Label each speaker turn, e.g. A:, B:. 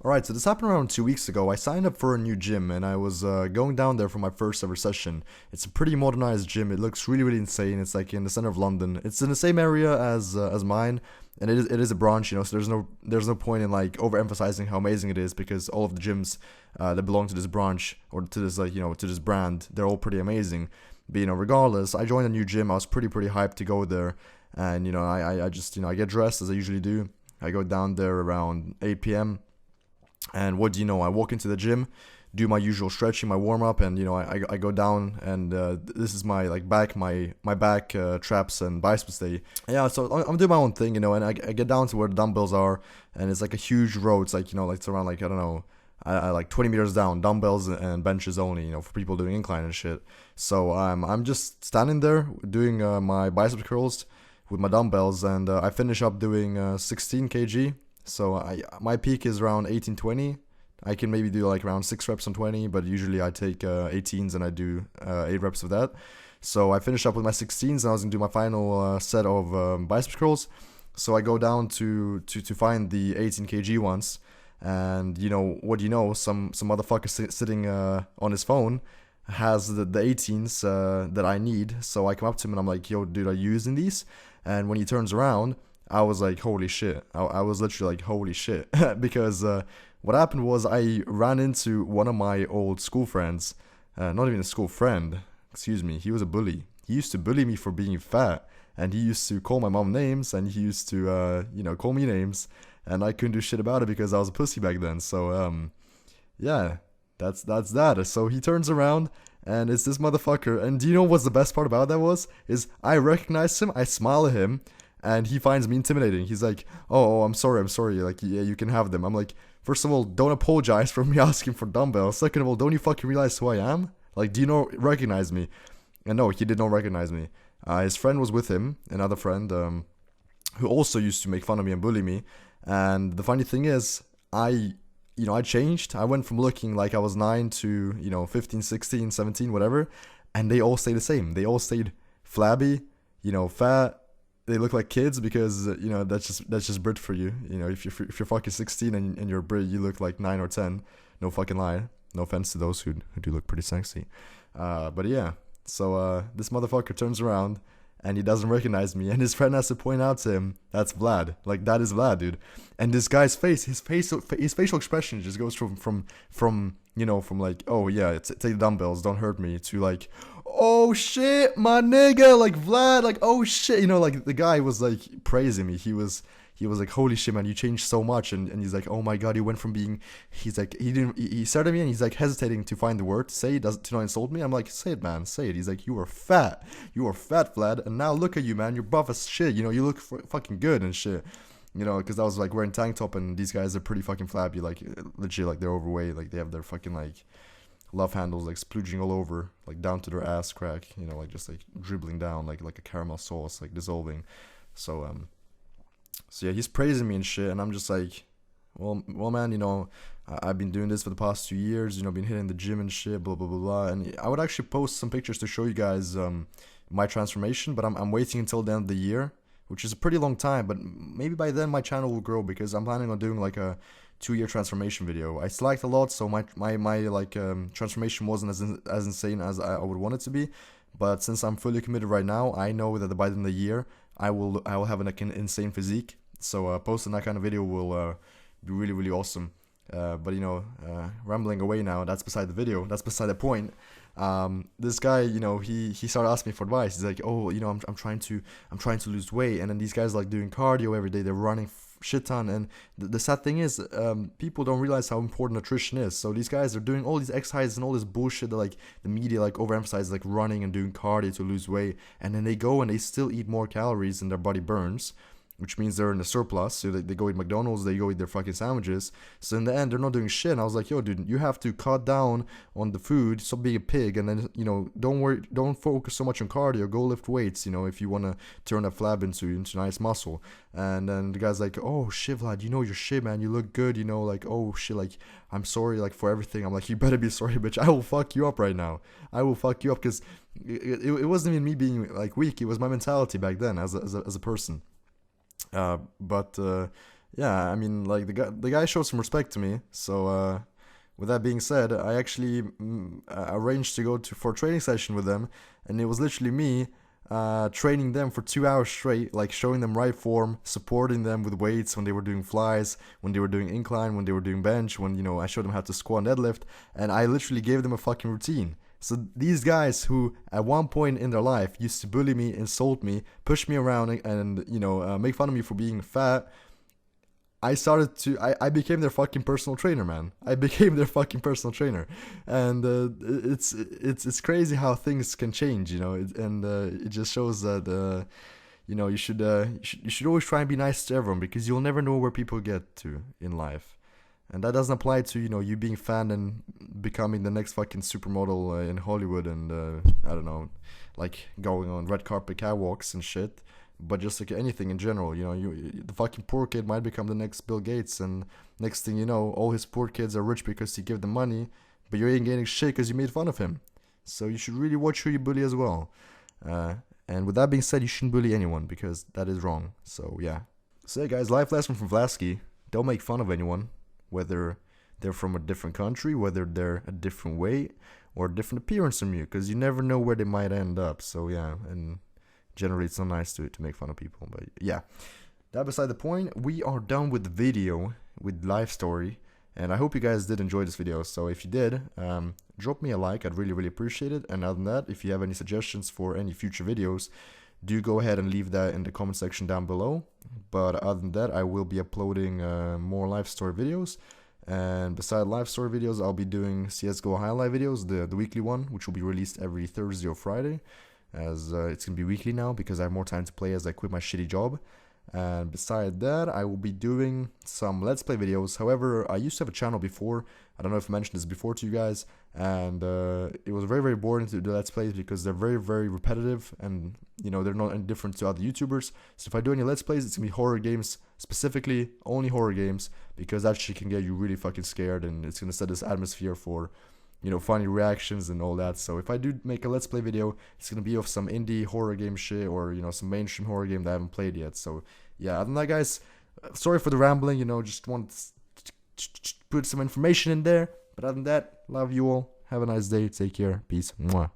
A: Alright, so this happened around 2 weeks ago. I signed up for a new gym and I was going down there for my first ever session. It's a pretty modernized gym. It looks really, really insane. It's like in the center of London. It's in the same area as mine, and it is a branch, so there's no point in like overemphasizing how amazing it is because all of the gyms that belong to this branch or to this to this brand, they're all pretty amazing. But regardless, I joined a new gym. I was pretty hyped to go there, and I just I get dressed as I usually do. I go down there around 8 p.m. And what do you know? I walk into the gym, do my usual stretching, my warm up, and I go down, and this is my like back my back traps and biceps day. Yeah, so I'm doing my own thing, and I get down to where the dumbbells are, and it's like a huge row. It's like like it's around like I don't know. I like 20 meters down, dumbbells and benches only, for people doing incline and shit. So I'm just standing there doing my bicep curls with my dumbbells, and I finish up doing 16 kg. So my peak is around 18-20. I can maybe do like around 6 reps on 20, but usually I take 18s and I do 8 reps of that. So I finish up with my 16s and I was gonna do my final set of bicep curls. So I go down to find the 18 kg ones, and what do you know? Some motherfucker sitting on his phone has the 18s that I need. So I come up to him and I'm like, yo, dude, are you using these? And when he turns around, I was like, holy shit. I was literally like, holy shit. Because what happened was I ran into one of my old school friends. Not even a school friend. Excuse me. He was a bully. He used to bully me for being fat. And he used to call my mom names. And he used to, call me names. And I couldn't do shit about it because I was a pussy back then. So, yeah. That's that. So he turns around. And it's this motherfucker. And do you know what's the best part about that was? Is I recognize him. I smile at him. And he finds me intimidating. He's like, oh, I'm sorry. Like, yeah, you can have them. I'm like, first of all, don't apologize for me asking for dumbbells. Second of all, don't you fucking realize who I am? Like, do you not recognize me? And no, he did not recognize me. His friend was with him, another friend, who also used to make fun of me and bully me. And the funny thing is, I changed. I went from looking like I was 9 to, 15, 16, 17, whatever. And they all stayed the same. They all stayed flabby, fat. They look like kids because that's just Brit for you. If you're fucking 16 and you're Brit, you look like 9 or 10. No fucking lie. No offense to those who do look pretty sexy. But yeah. So this motherfucker turns around and he doesn't recognize me, and his friend has to point out to him, that's Vlad. Like, that is Vlad, dude. And this guy's his facial expression just goes from like, oh yeah, take the dumbbells, don't hurt me, to like, oh shit, my nigga, like Vlad, like, oh shit, like the guy was like praising me. He was like, holy shit, man, you changed so much. And he's like, oh my god, you went from being, he's like, he started at me and he's like hesitating to find the word to say, to not insult me. I'm like, say it, man, say it. He's like, you are fat, Vlad, and now look at you, man, you're buff as shit, you look fucking good and shit. Because I was like wearing tank top, and these guys are pretty fucking flabby, like legit, like they're overweight, like they have their fucking like love handles like splooging all over, like down to their ass crack, like just like dribbling down like a caramel sauce, like dissolving. So yeah, he's praising me and shit, and I'm just like, well, man, I've been doing this for the past 2 years, been hitting the gym and shit, blah blah blah blah. And I would actually post some pictures to show you guys my transformation, but I'm waiting until the end of the year, which is a pretty long time. But maybe by then my channel will grow because I'm planning on doing like a 2-year transformation video. I slacked a lot, so my like transformation wasn't as insane as I would want it to be. But since I'm fully committed right now, I know that by the end of the year I will have an insane physique. So posting that kind of video will be really, really awesome. But rambling away now. That's beside the video. That's beside the point. This guy, he started asking me for advice. He's like, oh, I'm trying to lose weight, and then these guys like doing cardio every day. They're running shit ton, and the sad thing is, people don't realize how important nutrition is. So these guys are doing all these exercises and all this bullshit that like the media like overemphasizes, like running and doing cardio to lose weight, and then they go and they still eat more calories than their body burns, which means they're in a surplus. So they go eat McDonald's, they go eat their fucking sandwiches. So in the end, they're not doing shit. And I was like, yo, dude, you have to cut down on the food, stop being a pig, and then, don't focus so much on cardio, go lift weights, if you want to turn that flab into nice muscle. And then the guy's like, oh shit, Vlad, your shit, man, you look good, like, oh shit, like, I'm sorry, like, for everything. I'm like, you better be sorry, bitch, I will fuck you up right now. I will fuck you up, because it wasn't even me being, like, weak, it was my mentality back then as a person. But yeah, I mean, like the guy showed some respect to me. So with that being said, I actually arranged to go to for a training session with them, and it was literally me training them for 2 hours straight, like showing them right form, supporting them with weights when they were doing flies, when they were doing incline, when they were doing bench, when I showed them how to squat and deadlift, and I literally gave them a fucking routine. So these guys who at one point in their life used to bully me, insult me, push me around, and make fun of me for being fat, I became their fucking personal trainer, man. I became their fucking personal trainer, and it's crazy how things can change, and it just shows that you should always try and be nice to everyone, because you'll never know where people get to in life, and that doesn't apply to you being fan and becoming the next fucking supermodel in Hollywood, and I don't know, like going on red carpet catwalks and shit. But just like anything in general, the fucking poor kid might become the next Bill Gates, and next thing you know, all his poor kids are rich because he gave them money, but you ain't getting shit because you made fun of him. So you should really watch who you bully as well. And with that being said, you shouldn't bully anyone, because that is wrong. So yeah. So yeah, guys, life lesson from Vlaskey: don't make fun of anyone, whether they're from a different country, whether they're a different weight or a different appearance from you, because you never know where they might end up. So yeah, and generally it's not nice to make fun of people, but yeah, that beside the point. We are done with the video, with life story, and I hope you guys did enjoy this video. So if you did, drop me a like, I'd really appreciate it. And other than that, if you have any suggestions for any future videos, do go ahead and leave that in the comment section down below. But other than that, I will be uploading more life story videos, and beside live story videos, I'll be doing CSGO highlight videos, the weekly one, which will be released every Thursday or Friday, as it's gonna be weekly now because I have more time to play as I quit my shitty job. And beside that, I will be doing some let's play videos. However, I used to have a channel before. I don't know if I mentioned this before to you guys, and it was very boring to do let's plays because they're very repetitive, and they're not any different to other YouTubers. So if I do any let's plays, it's gonna be horror games, specifically only horror games, because that shit can get you really fucking scared, and it's gonna set this atmosphere for funny reactions and all that. So if I do make a let's play video, it's gonna be of some indie horror game shit, or some mainstream horror game that I haven't played yet. So yeah, other than that, guys, sorry for the rambling, just want to put some information in there. But other than that, love you all, have a nice day, take care, peace. Mwah.